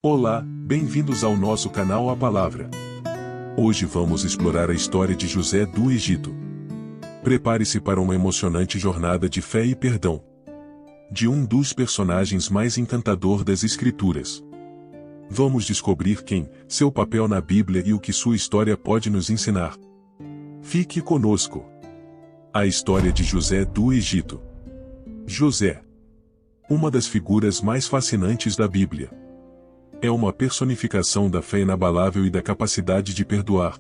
Olá, bem-vindos ao nosso canal A Palavra. Hoje vamos explorar a história de José do Egito. Prepare-se para uma emocionante jornada de fé e perdão. De um dos personagens mais encantador das Escrituras. Vamos descobrir seu papel na Bíblia e o que sua história pode nos ensinar. Fique conosco. A história de José do Egito. José. Uma das figuras mais fascinantes da Bíblia. É uma personificação da fé inabalável e da capacidade de perdoar.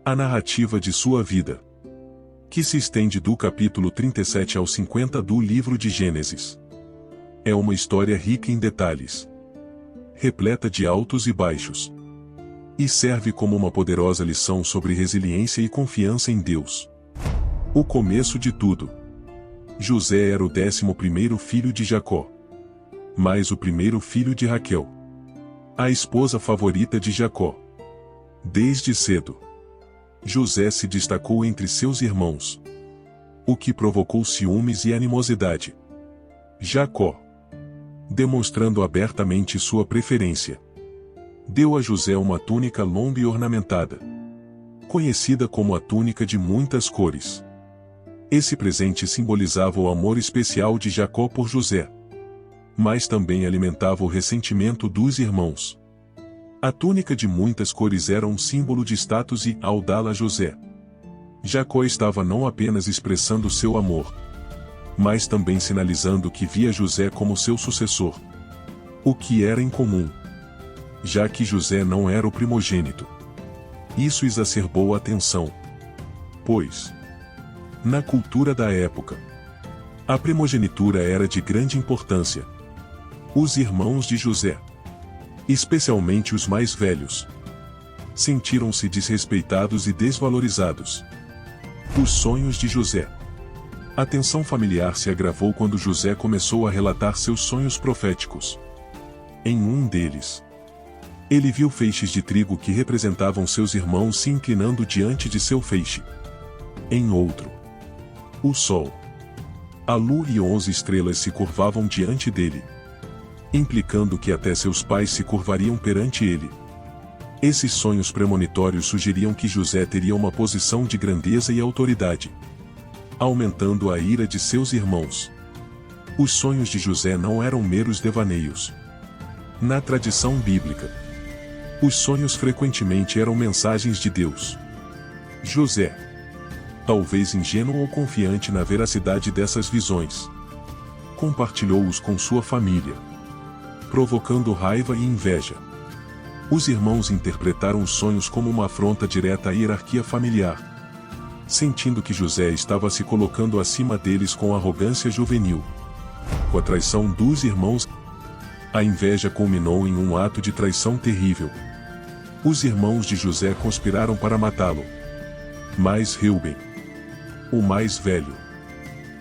A narrativa de sua vida, que se estende do capítulo 37 ao 50 do livro de Gênesis, é uma história rica em detalhes, repleta de altos e baixos, e serve como uma poderosa lição sobre resiliência e confiança em Deus. O começo de tudo. José era o 11º filho de Jacó, mas o primeiro filho de Raquel, a esposa favorita de Jacó. Desde cedo, José se destacou entre seus irmãos, o que provocou ciúmes e animosidade. Jacó, demonstrando abertamente sua preferência, deu a José uma túnica longa e ornamentada, conhecida como a túnica de muitas cores. Esse presente simbolizava o amor especial de Jacó por José, mas também alimentava o ressentimento dos irmãos. A túnica de muitas cores era um símbolo de status e, ao dá-la a José, Jacó estava não apenas expressando seu amor, mas também sinalizando que via José como seu sucessor. O que era incomum, já que José não era o primogênito. Isso exacerbou a tensão, pois, na cultura da época, a primogenitura era de grande importância. Os irmãos de José, especialmente os mais velhos, sentiram-se desrespeitados e desvalorizados. Os sonhos de José. A tensão familiar se agravou quando José começou a relatar seus sonhos proféticos. Em um deles, ele viu feixes de trigo que representavam seus irmãos se inclinando diante de seu feixe. Em outro, o sol, a lua e 11 estrelas se curvavam diante dele, implicando que até seus pais se curvariam perante ele. Esses sonhos premonitórios sugeriam que José teria uma posição de grandeza e autoridade, aumentando a ira de seus irmãos. Os sonhos de José não eram meros devaneios. Na tradição bíblica, os sonhos frequentemente eram mensagens de Deus. José, talvez ingênuo ou confiante na veracidade dessas visões, compartilhou-os com sua família, provocando raiva e inveja. Os irmãos interpretaram os sonhos como uma afronta direta à hierarquia familiar, sentindo que José estava se colocando acima deles com arrogância juvenil. Com a traição dos irmãos, a inveja culminou em um ato de traição terrível. Os irmãos de José conspiraram para matá-lo. Mas Reuben, o mais velho,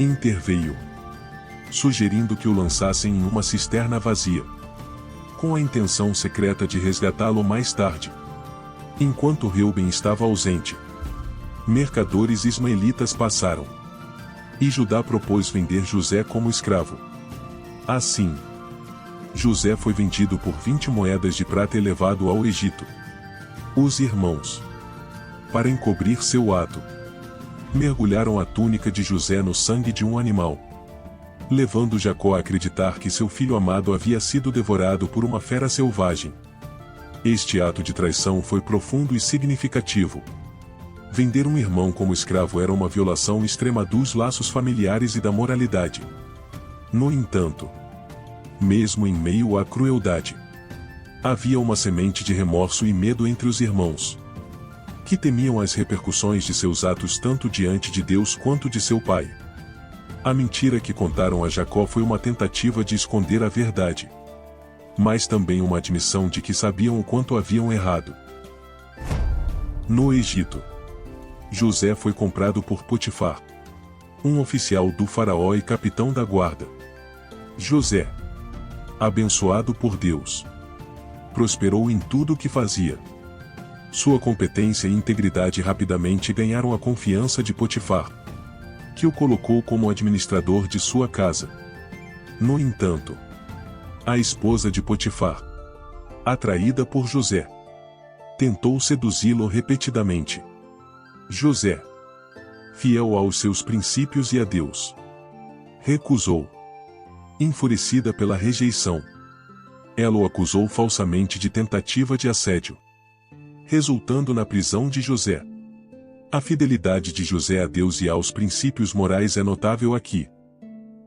interveio, sugerindo que o lançassem em uma cisterna vazia, com a intenção secreta de resgatá-lo mais tarde. Enquanto Reuben estava ausente, mercadores ismaelitas passaram, e Judá propôs vender José como escravo. Assim, José foi vendido por 20 moedas de prata e levado ao Egito. Os irmãos, para encobrir seu ato, mergulharam a túnica de José no sangue de um animal, levando Jacó a acreditar que seu filho amado havia sido devorado por uma fera selvagem. Este ato de traição foi profundo e significativo. Vender um irmão como escravo era uma violação extrema dos laços familiares e da moralidade. No entanto, mesmo em meio à crueldade, havia uma semente de remorso e medo entre os irmãos, que temiam as repercussões de seus atos tanto diante de Deus quanto de seu pai. A mentira que contaram a Jacó foi uma tentativa de esconder a verdade, mas também uma admissão de que sabiam o quanto haviam errado. No Egito, José foi comprado por Potifar, um oficial do faraó e capitão da guarda. José, abençoado por Deus, prosperou em tudo o que fazia. Sua competência e integridade rapidamente ganharam a confiança de Potifar, que o colocou como administrador de sua casa. No entanto, a esposa de Potifar, atraída por José. Tentou seduzi-lo repetidamente. José, fiel aos seus princípios e a Deus, recusou. Enfurecida pela rejeição, ela o acusou falsamente de tentativa de assédio, resultando na prisão de José. A fidelidade de José a Deus e aos princípios morais é notável aqui.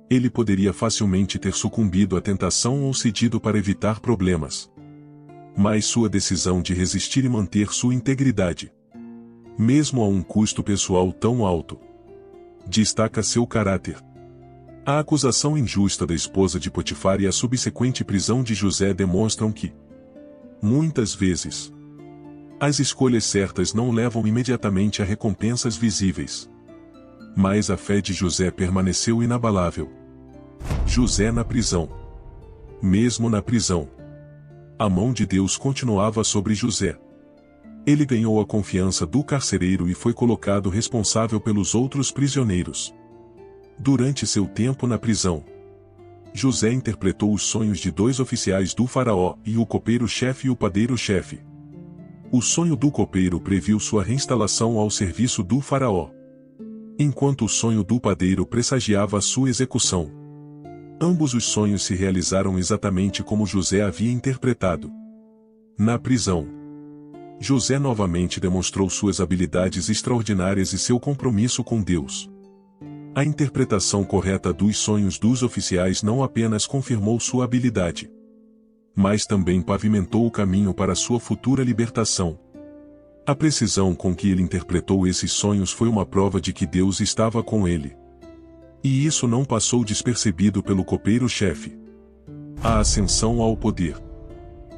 Ele poderia facilmente ter sucumbido à tentação ou cedido para evitar problemas. Mas sua decisão de resistir e manter sua integridade, mesmo a um custo pessoal tão alto, destaca seu caráter. A acusação injusta da esposa de Potifar e a subsequente prisão de José demonstram que, muitas vezes, as escolhas certas não levam imediatamente a recompensas visíveis. Mas a fé de José permaneceu inabalável. José na prisão. Mesmo na prisão, a mão de Deus continuava sobre José. Ele ganhou a confiança do carcereiro e foi colocado responsável pelos outros prisioneiros. Durante seu tempo na prisão, José interpretou os sonhos de 2 oficiais do faraó, e o copeiro-chefe e o padeiro-chefe. O sonho do copeiro previu sua reinstalação ao serviço do faraó, enquanto o sonho do padeiro pressagiava a sua execução. Ambos os sonhos se realizaram exatamente como José havia interpretado. Na prisão, José novamente demonstrou suas habilidades extraordinárias e seu compromisso com Deus. A interpretação correta dos sonhos dos oficiais não apenas confirmou sua habilidade, mas também pavimentou o caminho para sua futura libertação. A precisão com que ele interpretou esses sonhos foi uma prova de que Deus estava com ele. E isso não passou despercebido pelo copeiro-chefe. A ascensão ao poder.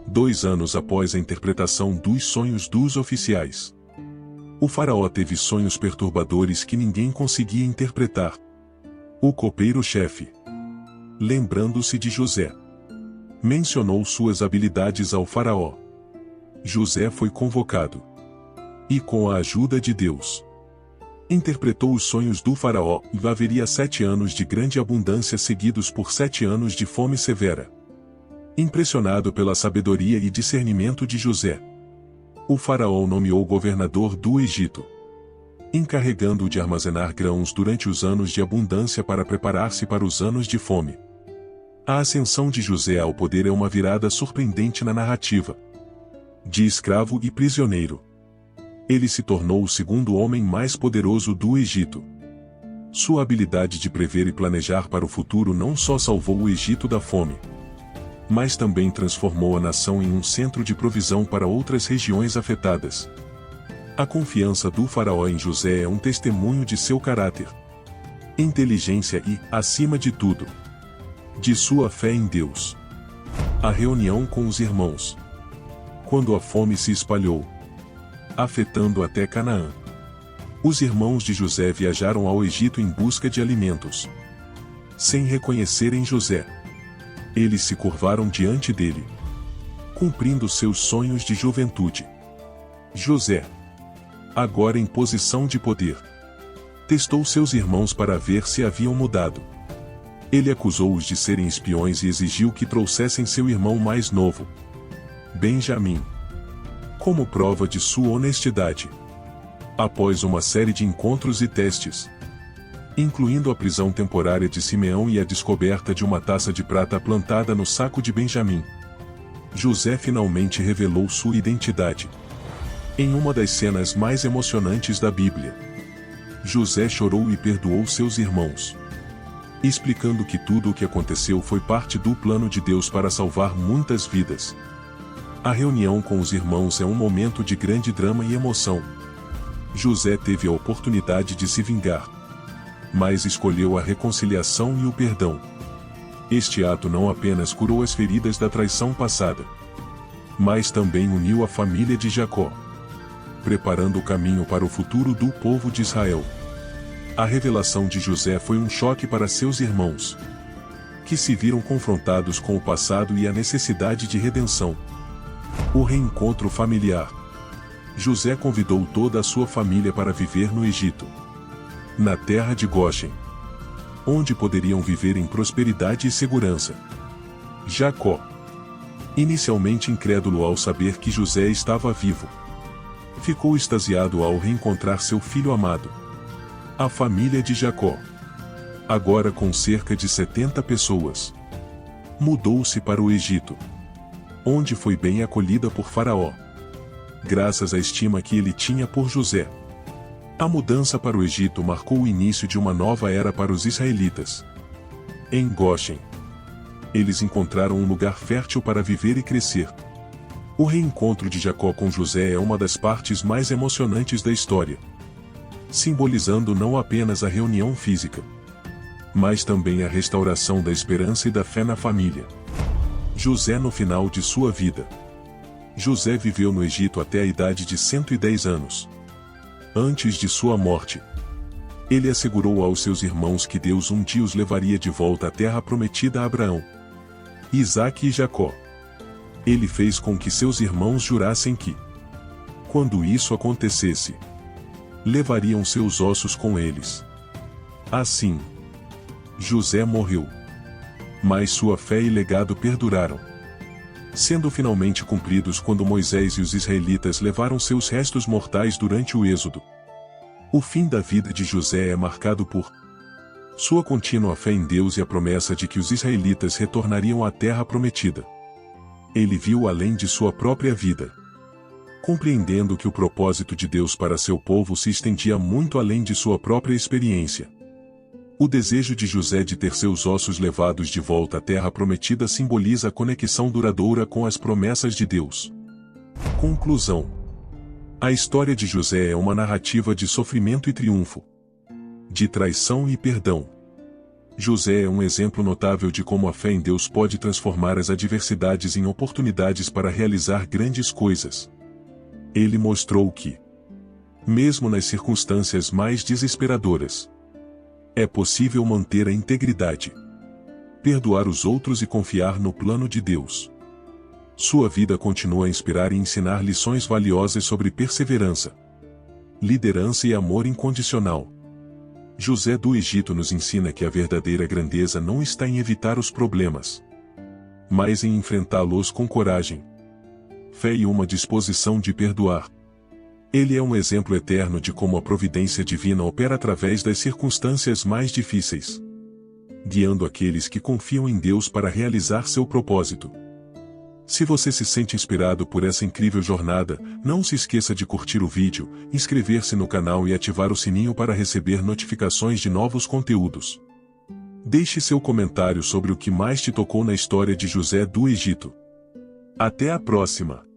2 anos após a interpretação dos sonhos dos oficiais, o faraó teve sonhos perturbadores que ninguém conseguia interpretar. O copeiro-chefe, lembrando-se de José, mencionou suas habilidades ao faraó. José foi convocado e, com a ajuda de Deus, interpretou os sonhos do faraó, e haveria 7 anos de grande abundância seguidos por 7 anos de fome severa. Impressionado pela sabedoria e discernimento de José, o faraó nomeou governador do Egito, encarregando-o de armazenar grãos durante os anos de abundância para preparar-se para os anos de fome. A ascensão de José ao poder é uma virada surpreendente na narrativa. De escravo e prisioneiro, ele se tornou o 2º homem mais poderoso do Egito. Sua habilidade de prever e planejar para o futuro não só salvou o Egito da fome, mas também transformou a nação em um centro de provisão para outras regiões afetadas. A confiança do faraó em José é um testemunho de seu caráter, inteligência e, acima de tudo, de sua fé em Deus. A reunião com os irmãos. Quando a fome se espalhou, afetando até Canaã, os irmãos de José viajaram ao Egito em busca de alimentos. Sem reconhecerem José, eles se curvaram diante dele, cumprindo seus sonhos de juventude. José, agora em posição de poder, testou seus irmãos para ver se haviam mudado. Ele acusou-os de serem espiões e exigiu que trouxessem seu irmão mais novo, Benjamim, como prova de sua honestidade. Após uma série de encontros e testes, incluindo a prisão temporária de Simeão e a descoberta de uma taça de prata plantada no saco de Benjamim, José finalmente revelou sua identidade. Em uma das cenas mais emocionantes da Bíblia, José chorou e perdoou seus irmãos, explicando que tudo o que aconteceu foi parte do plano de Deus para salvar muitas vidas. A reunião com os irmãos é um momento de grande drama e emoção. José teve a oportunidade de se vingar, mas escolheu a reconciliação e o perdão. Este ato não apenas curou as feridas da traição passada, mas também uniu a família de Jacó, preparando o caminho para o futuro do povo de Israel. A revelação de José foi um choque para seus irmãos, que se viram confrontados com o passado e a necessidade de redenção. O reencontro familiar. José convidou toda a sua família para viver no Egito, na terra de Goshen, onde poderiam viver em prosperidade e segurança. Jacó, Inicialmente incrédulo ao saber que José estava vivo, ficou extasiado ao reencontrar seu filho amado. A família de Jacó, agora com cerca de 70 pessoas, mudou-se para o Egito, onde foi bem acolhida por Faraó, graças à estima que ele tinha por José. A mudança para o Egito marcou o início de uma nova era para os israelitas. Em Goshen, eles encontraram um lugar fértil para viver e crescer. O reencontro de Jacó com José é uma das partes mais emocionantes da história, simbolizando não apenas a reunião física, mas também a restauração da esperança e da fé na família. José no final de sua vida. José viveu no Egito até a idade de 110 anos. Antes de sua morte, ele assegurou aos seus irmãos que Deus um dia os levaria de volta à terra prometida a Abraão, Isaque e Jacó. Ele fez com que seus irmãos jurassem que, quando isso acontecesse, levariam seus ossos com eles. Assim, José morreu, mas sua fé e legado perduraram, sendo finalmente cumpridos quando Moisés e os israelitas levaram seus restos mortais durante o Êxodo. O fim da vida de José é marcado por sua contínua fé em Deus e a promessa de que os israelitas retornariam à terra prometida. Ele viu além de sua própria vida, compreendendo que o propósito de Deus para seu povo se estendia muito além de sua própria experiência. O desejo de José de ter seus ossos levados de volta à terra prometida simboliza a conexão duradoura com as promessas de Deus. Conclusão: a história de José é uma narrativa de sofrimento e triunfo, de traição e perdão. José é um exemplo notável de como a fé em Deus pode transformar as adversidades em oportunidades para realizar grandes coisas. Ele mostrou que, mesmo nas circunstâncias mais desesperadoras, é possível manter a integridade, perdoar os outros e confiar no plano de Deus. Sua vida continua a inspirar e ensinar lições valiosas sobre perseverança, liderança e amor incondicional. José do Egito nos ensina que a verdadeira grandeza não está em evitar os problemas, mas em enfrentá-los com coragem, fé e uma disposição de perdoar. Ele é um exemplo eterno de como a providência divina opera através das circunstâncias mais difíceis, guiando aqueles que confiam em Deus para realizar seu propósito. Se você se sente inspirado por essa incrível jornada, não se esqueça de curtir o vídeo, inscrever-se no canal e ativar o sininho para receber notificações de novos conteúdos. Deixe seu comentário sobre o que mais te tocou na história de José do Egito. Até a próxima!